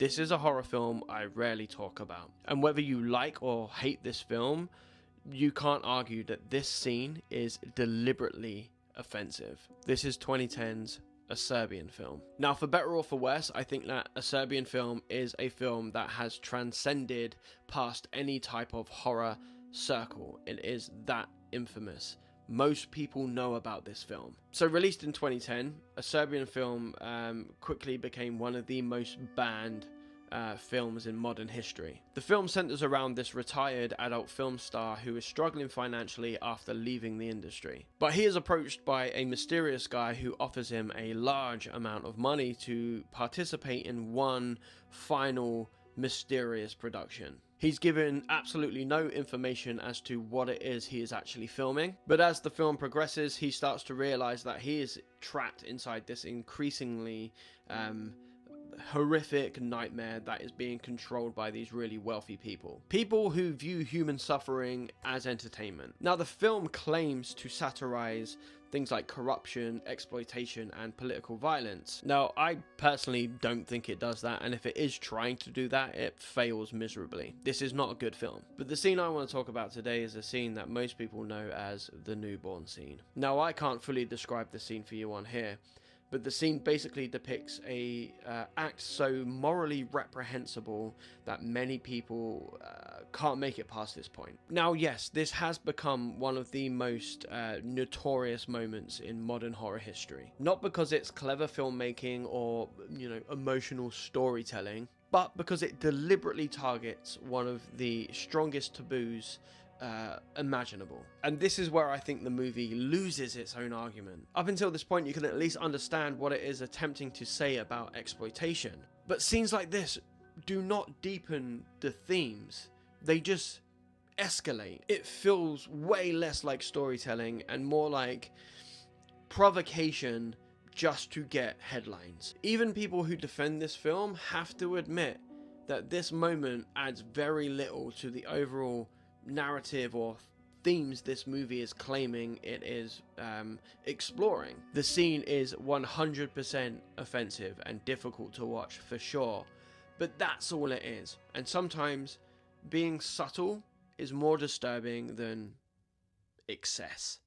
This is a horror film I rarely talk about. And whether you like or hate this film, you can't argue that this scene is deliberately offensive. This is 2010's A Serbian Film. Now, for better or for worse, I think that A Serbian Film is a film that has transcended past any type of horror circle. It is that infamous. Most people know about this film. So released in 2010, A Serbian Film quickly became one of the most banned films in modern history. The film centers around this retired adult film star who is struggling financially after leaving the industry. But he is approached by a mysterious guy who offers him a large amount of money to participate in one final mysterious production. He's given absolutely no information as to what it is he is actually filming, but as the film progresses, he starts to realize that he is trapped inside this increasingly horrific nightmare that is being controlled by these really wealthy people who view human suffering as entertainment. Now, the film claims to satirize things like corruption, exploitation, and political violence. Now, I personally don't think it does that, and if it is trying to do that, it fails miserably. This is not a good film. But the scene I want to talk about today is a scene that most people know as the newborn scene. Now, I can't fully describe the scene for you on here, but the scene basically depicts a act so morally reprehensible that many people can't make it past this point. Now, yes, this has become one of the most notorious moments in modern horror history. Not because it's clever filmmaking or, emotional storytelling, but because it deliberately targets one of the strongest taboos imaginable. And this is where I think the movie loses its own argument. Up until this point, you can at least understand what it is attempting to say about exploitation. But scenes like this do not deepen the themes. They just escalate. It feels way less like storytelling and more like provocation just to get headlines. Even people who defend this film have to admit that this moment adds very little to the overall narrative or themes this movie is claiming it is exploring. The scene is 100% offensive and difficult to watch for sure, but that's all it is. And sometimes being subtle is more disturbing than excess.